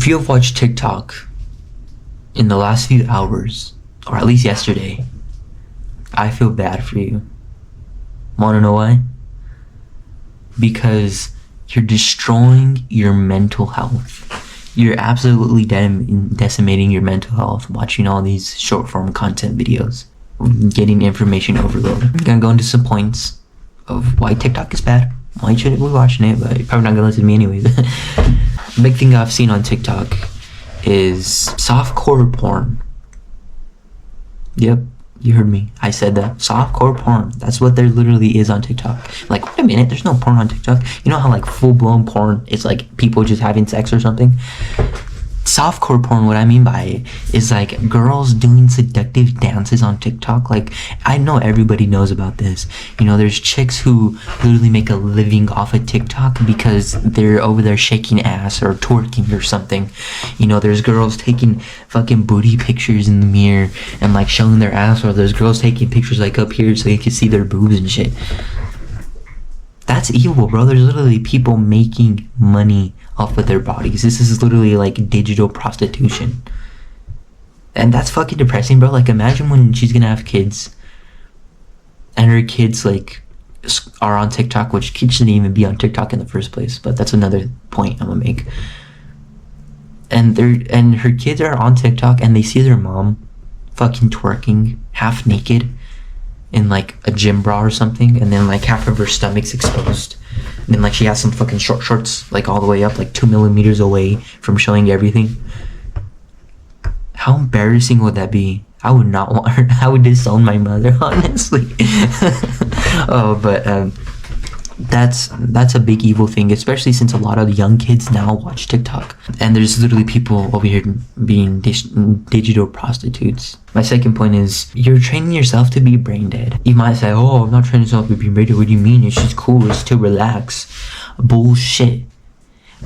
If you have watched TikTok in the last few hours, or at least yesterday, I feel bad for you. Wanna know why? Because you're destroying your mental health. You're absolutely decimating your mental health watching all these short form content videos, getting information overload. I'm gonna go into some points of why TikTok is bad. Why you shouldn't be watching it, but you're probably not gonna listen to me anyways. The big thing I've seen on TikTok is softcore porn. Yep, you heard me. I said that. Softcore porn. That's what there literally is on TikTok. Like, wait a minute, there's no porn on TikTok. You know how like full-blown porn is like people just having sex or something? Softcore porn, what I mean by it is like girls doing seductive dances on TikTok. Like, I know everybody knows about this. You know, there's chicks who literally make a living off of TikTok because they're over there shaking ass or twerking or something. You know, there's girls taking fucking booty pictures in the mirror and like showing their ass, or there's girls taking pictures like up here so you can see their boobs and shit. That's evil, bro. There's literally people making money off with their bodies. This is literally like digital prostitution. And that's fucking depressing, bro. Like, imagine when she's gonna have kids and her kids like are on TikTok, which kids shouldn't even be on TikTok in the first place, but that's another point I'm gonna make. And her kids are on TikTok and they see their mom fucking twerking half naked in like a gym bra or something, and then like half of her stomach's exposed, and then like she has some fucking short shorts like all the way up, like 2 millimeters away from showing everything. How embarrassing would that be? I would not want her. I would disown my mother, honestly. That's a big evil thing, especially since a lot of young kids now watch TikTok, and there's literally people over here being digital prostitutes. My second point is you're training yourself to be brain dead. You might say, oh, I'm not training myself to be brain dead. What do you mean? It's just cool. It's to relax. Bullshit.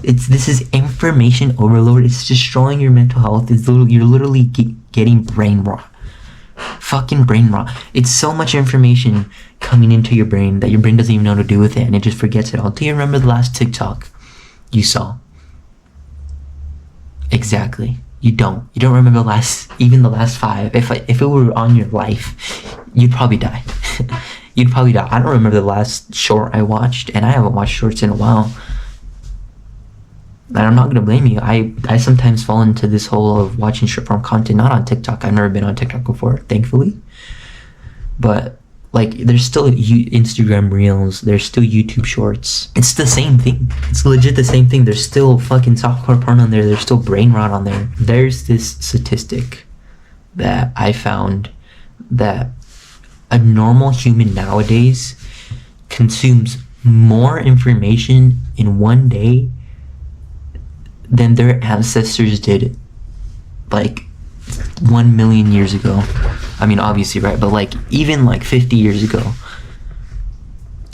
This is information overload. It's destroying your mental health. You're literally getting brain rot. Fucking brain rot. It's so much information coming into your brain that your brain doesn't even know what to do with it, and it just forgets it all. Do you remember the last TikTok you saw? Exactly. You don't remember the last 5. If it were on your life, you'd probably die. You'd probably die. I don't remember the last short I watched, and I haven't watched shorts in a while. And I'm not gonna blame you. I sometimes fall into this hole of watching short form content, not on TikTok. I've never been on TikTok before, thankfully. But like, there's still Instagram Reels, there's still YouTube Shorts. It's the same thing. It's legit the same thing. There's still fucking softcore porn on there. There's still brain rot on there. There's this statistic that I found that a normal human nowadays consumes more information in one day than their ancestors did like 1 million years ago. I mean, obviously, right? But like, even like 50 years ago,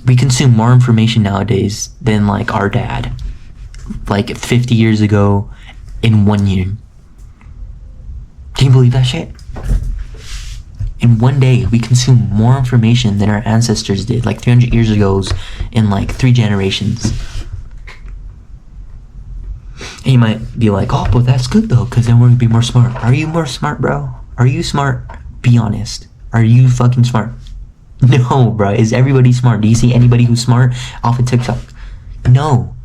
we consume more information nowadays than like our dad, like 50 years ago in 1 year. Can you believe that shit? In one day, we consume more information than our ancestors did, like 300 years ago, in like 3 generations. And you might be like, oh, but that's good though, because then we're gonna be more smart. Are you more smart, bro? Are you smart? Be honest. Are you fucking smart? No, bro. Is everybody smart? Do you see anybody who's smart off of TikTok? No.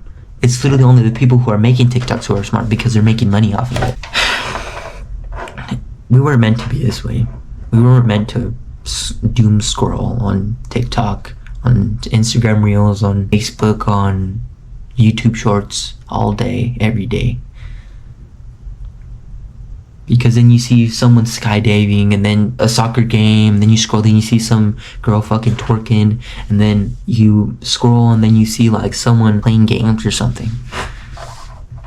It's literally only the people who are making TikToks who are smart, because they're making money off of it. We weren't meant to be this way. We weren't meant to doom scroll on TikTok, on Instagram Reels, on Facebook, on YouTube Shorts all day, every day. Because then you see someone skydiving, and then a soccer game, and then you scroll, then you see some girl fucking twerking, and then you scroll, and then you see like someone playing games or something.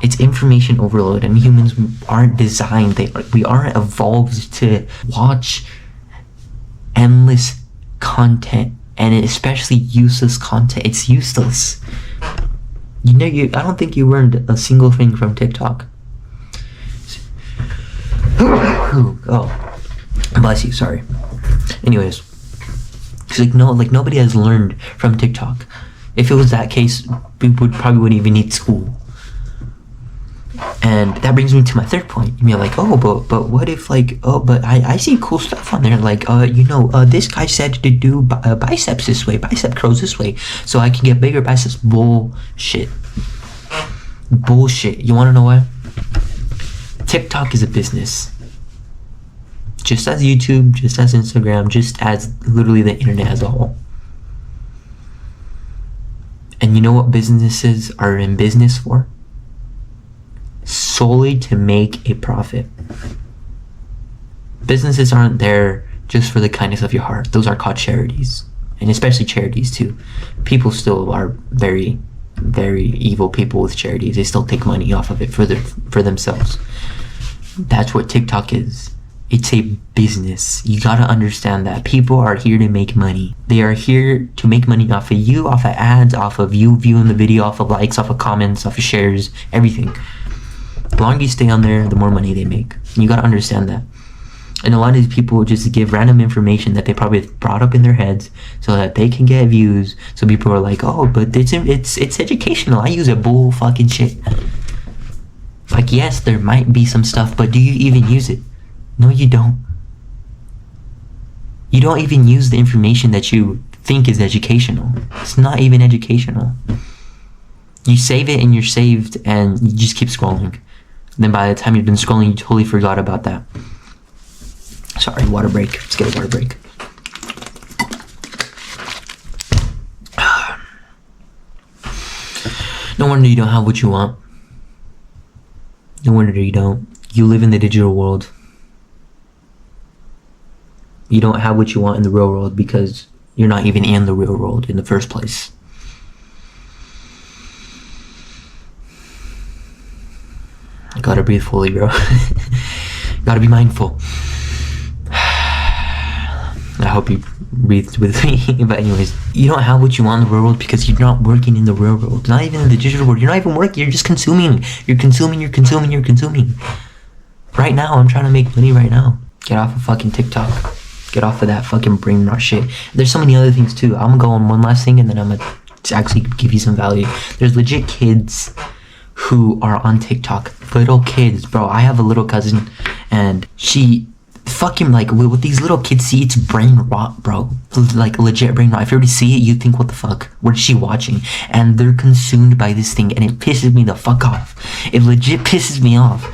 It's information overload, and humans aren't designed, we aren't evolved to watch endless content, and especially useless content. It's useless. I don't think you learned a single thing from TikTok. Oh, bless you, sorry. Anyways, because nobody has learned from TikTok. If it was that case, we probably wouldn't even need school. And that brings me to my third point. You're like, oh, but what if like, oh, but I see cool stuff on there. Like, this guy said to do biceps this way, bicep curls this way, so I can get bigger biceps. Bullshit. You want to know what? TikTok is a business. Just as YouTube, just as Instagram, just as literally the internet as a whole. And you know what businesses are in business for? Solely to make a profit. Businesses aren't there just for the kindness of your heart. Those are called charities. And especially charities too. People still are very, very evil people with charities. They still take money off of it for themselves. That's what TikTok is. It's a business. You gotta understand that. People are here to make money. They are here to make money off of you, off of ads, off of you viewing the video, off of likes, off of comments, off of shares, everything. The longer you stay on there, the more money they make. You gotta understand that. And a lot of these people just give random information that they probably brought up in their heads so that they can get views. So people are like, oh, but it's educational. I use it. Bull fucking shit. Like, yes, there might be some stuff, but do you even use it? No, you don't. You don't even use the information that you think is educational. It's not even educational. You save it and you're saved and you just keep scrolling. Then by the time you've been scrolling, you totally forgot about that. Sorry, water break. Let's get a water break. No wonder you don't have what you want. No wonder you don't. You live in the digital world. You don't have what you want in the real world because you're not even in the real world in the first place. I gotta breathe fully, bro. Gotta be mindful. I hope you breathed with me. But anyways, you don't have what you want in the real world because you're not working in the real world. Not even in the digital world. You're not even working. You're just consuming. You're consuming. Right now, I'm trying to make money right now. Get off of fucking TikTok. Get off of that fucking brain rot shit. There's so many other things too. I'm gonna go on one last thing and then I'm gonna actually give you some value. There's legit kids who are on TikTok. Little kids, bro. I have a little cousin and she fucking like what these little kids see, it's brain rot, bro. Like legit brain rot. If you already see it, you think, what the fuck? What is she watching? And they're consumed by this thing and it pisses me the fuck off. It legit pisses me off.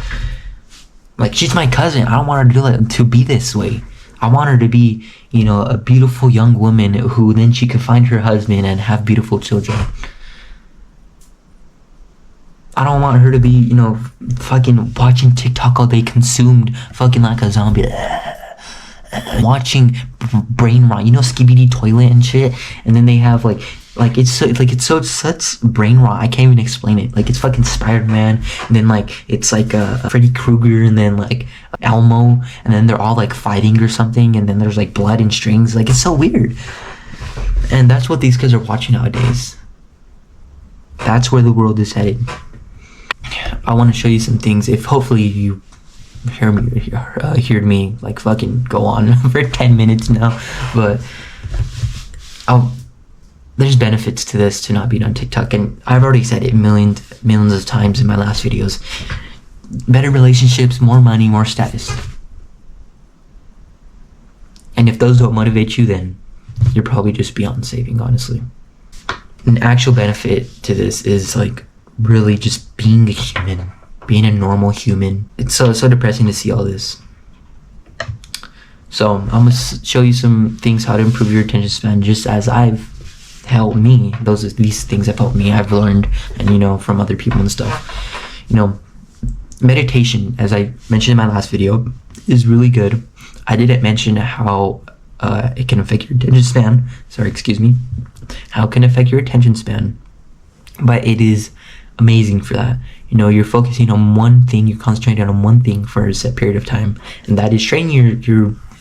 Like, she's my cousin. I don't want her to be this way. I want her to be, a beautiful young woman who then she could find her husband and have beautiful children. I don't want her to be, fucking watching TikTok all day, consumed fucking like a zombie. Watching brain rot, Skibidi Toilet and shit. And then they have it's such brain rot. I can't even explain it. Like, it's fucking Spider-Man, and then it's Freddy Krueger, and then Elmo, and then they're all fighting or something, and then there's blood and strings. It's so weird. And that's what these kids are watching nowadays. That's where the world is headed. I want to show you some things. If hopefully you heard me fucking go on for 10 minutes now, but there's benefits to this, to not being on TikTok, and I've already said it millions of times in my last videos. Better relationships, more money, more status. And if those don't motivate you, then you're probably just beyond saving, honestly. An actual benefit to this is really just being a human, being a normal human. It's so depressing to see all this. So I'm gonna show you some things how to improve your attention span, just as I've helped me. These things have helped me. I've learned, and from other people and stuff. Meditation, as I mentioned in my last video, is really good. I didn't mention how it can affect your attention span. How it can affect your attention span, but it is amazing for that. You're focusing on one thing, you're concentrating on one thing for a set period of time, and that is training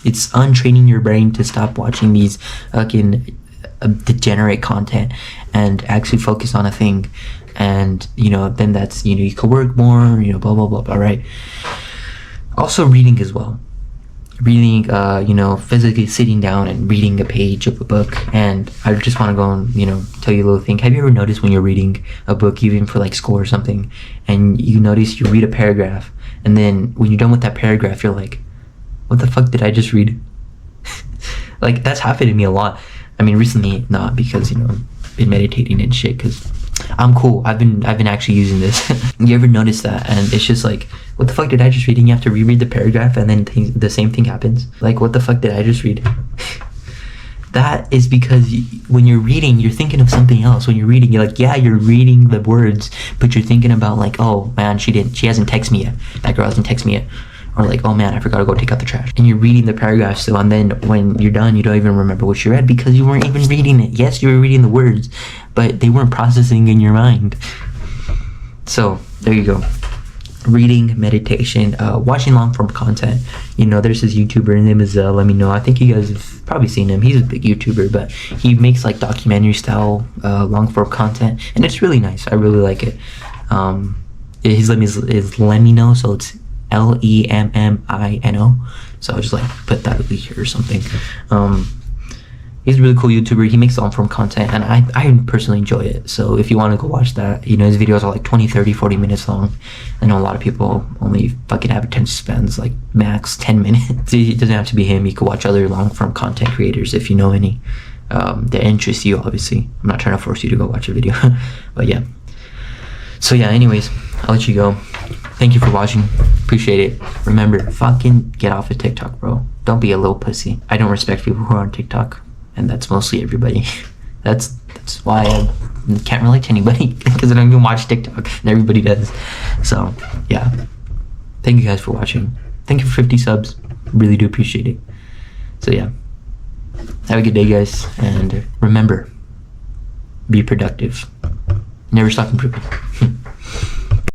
it's untraining your brain to stop watching these fucking degenerate content and actually focus on a thing. And then that's you can work more, blah blah blah. All right. Also reading as well. reading, physically sitting down and reading a page of a book. And I just want to go and, tell you a little thing. Have you ever noticed when you're reading a book, even for like school or something, and you notice you read a paragraph, and then when you're done with that paragraph, you're like, what the fuck did I just read? Like, that's happened to me a lot. I mean, recently, not because, been meditating and shit, because I'm cool. I've been actually using this. You ever notice that? And it's just like, what the fuck did I just read? And you have to reread the paragraph, and then the same thing happens. Like, what the fuck did I just read? That is because when you're reading, you're thinking of something else. When you're reading, you're like, yeah, you're reading the words, but you're thinking about like, oh man, she hasn't texted me yet. That girl hasn't texted me yet. Or like, oh man, I forgot to go take out the trash. And you're reading the paragraph still, and then when you're done, you don't even remember what you read because you weren't even reading it. Yes, you were reading the words, but they weren't processing in your mind. So there you go. Reading, meditation, watching long form content. There's this YouTuber, his name is Let Me Know. I think you guys have probably seen him. He's a big YouTuber, but he makes like documentary style long form content, and it's really nice. I really like it. His name is Let Me Know, so it's LEMMINO. So I'll just like put that over here or something. He's a really cool YouTuber. He makes long form content, and I personally enjoy it. So if you want to go watch that, his videos are like 20, 30, 40 minutes long. I know a lot of people only fucking have attention spans like max 10 minutes. It doesn't have to be him. You could watch other long form content creators if you know any that interest you, obviously. I'm not trying to force you to go watch a video. But yeah. So yeah, anyways, I'll let you go. Thank you for watching. Appreciate it. Remember, fucking get off of TikTok, bro. Don't be a little pussy. I don't respect people who are on TikTok, and that's mostly everybody. That's why I can't relate to anybody, because I don't even watch TikTok, and everybody does. So yeah, thank you guys for watching. Thank you for 50 subs. Really do appreciate it. So yeah, have a good day, guys, and remember, be productive. Never stop improving.